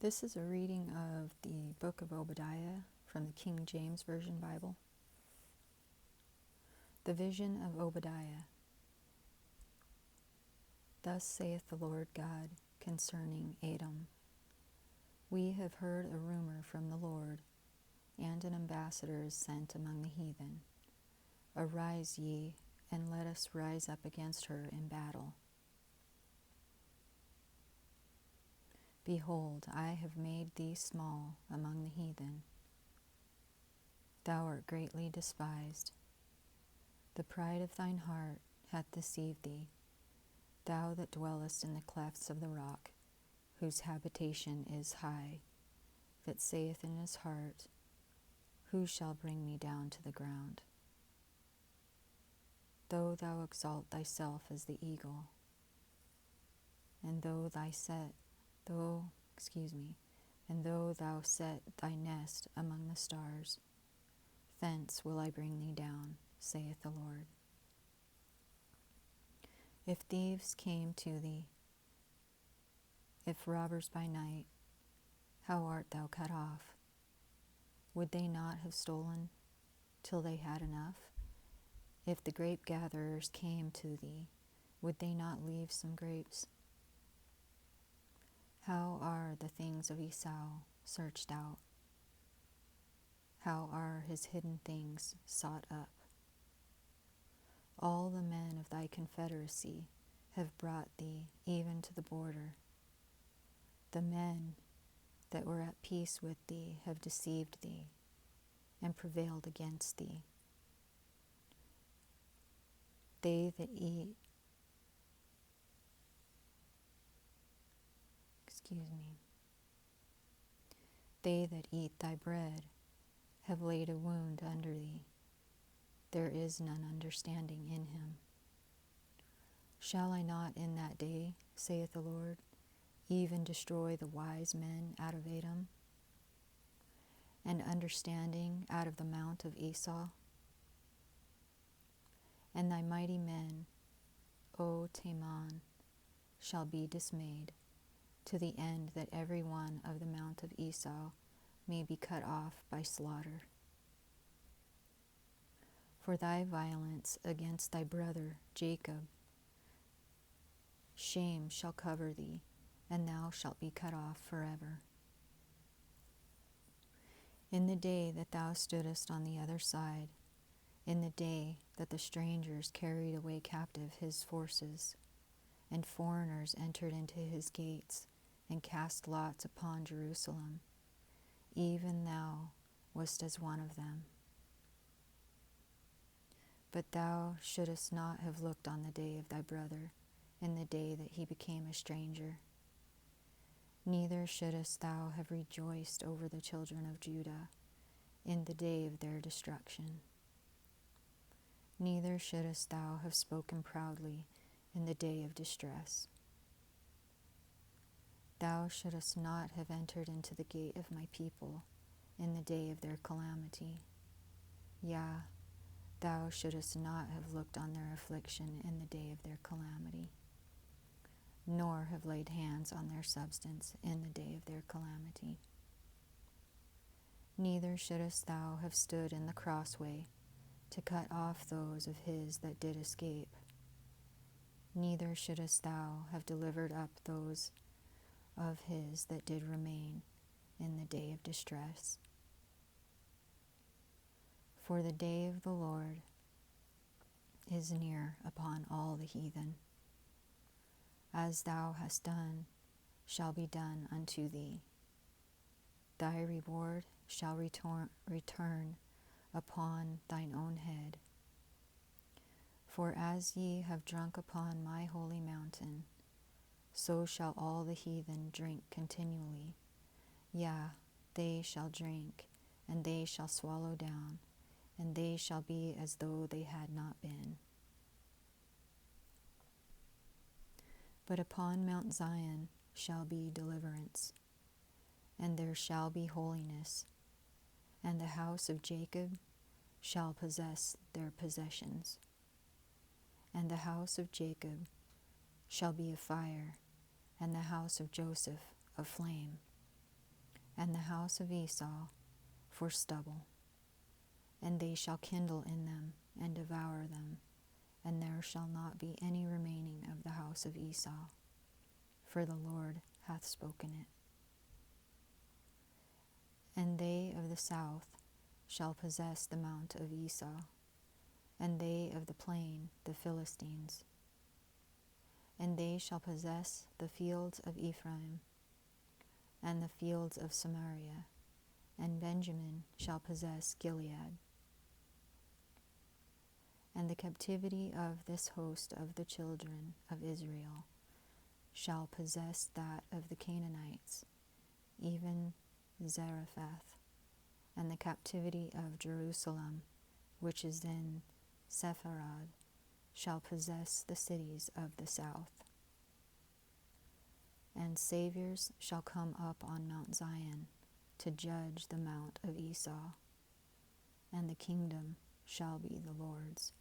This is a reading of the book of Obadiah from the King James Version Bible. The Vision of Obadiah. Thus saith the Lord God concerning Edom. We have heard a rumor from the Lord, and an ambassador is sent among the heathen. Arise ye, and let us rise up against her in battle. Behold, I have made thee small among the heathen. Thou art greatly despised. The pride of thine heart hath deceived thee, thou that dwellest in the clefts of the rock, whose habitation is high, that saith in his heart, Who shall bring me down to the ground? Though thou exalt thyself as the eagle, and though thou set thy nest among the stars, thence will I bring thee down, saith the Lord. If thieves came to thee, if robbers by night, how art thou cut off? Would they not have stolen till they had enough? If the grape gatherers came to thee, would they not leave some grapes? How are the things of Esau searched out? How are his hidden things sought up? All the men of thy confederacy have brought thee even to the border. The men that were at peace with thee have deceived thee and prevailed against thee. They that eat thy bread have laid a wound under thee. There is none understanding in him. Shall I not in that day, saith the Lord, even destroy the wise men out of Edom, and understanding out of the mount of Esau? And thy mighty men, O Teman, shall be dismayed, to the end that every one of the mount of Esau may be cut off by slaughter. For thy violence against thy brother Jacob, shame shall cover thee, and thou shalt be cut off forever. In the day that thou stoodest on the other side, in the day that the strangers carried away captive his forces, and foreigners entered into his gates, and cast lots upon Jerusalem, even thou wast as one of them. But thou shouldest not have looked on the day of thy brother, in the day that he became a stranger. Neither shouldest thou have rejoiced over the children of Judah in the day of their destruction. Neither shouldest thou have spoken proudly in the day of distress. Thou shouldest not have entered into the gate of my people in the day of their calamity. Yea, thou shouldest not have looked on their affliction in the day of their calamity, nor have laid hands on their substance in the day of their calamity. Neither shouldest thou have stood in the crossway to cut off those of his that did escape. Neither shouldest thou have delivered up those of his that did remain in the day of distress. For the day of the Lord is near upon all the heathen. As thou hast done shall be done unto thee. Thy reward shall return upon thine own head. For as ye have drunk upon my holy mountain, so shall all the heathen drink continually. Yea, they shall drink, and they shall swallow down, and they shall be as though they had not been. But upon Mount Zion shall be deliverance, and there shall be holiness, and the house of Jacob shall possess their possessions. And the house of Jacob shall be a fire, and the house of Joseph a flame. and the house of Esau for stubble. And they shall kindle in them and devour them, and there shall not be any remaining of the house of Esau, for the Lord hath spoken it. And they of the south shall possess the mount of Esau, and they of the plain the Philistines. And they shall possess the fields of Ephraim, and the fields of Samaria, and Benjamin shall possess Gilead. And the captivity of this host of the children of Israel shall possess that of the Canaanites, even Zarephath, and the captivity of Jerusalem, which is in Sepharad, shall possess the cities of the south. And saviors shall come up on Mount Zion to judge the mount of Esau, and the kingdom shall be the Lord's.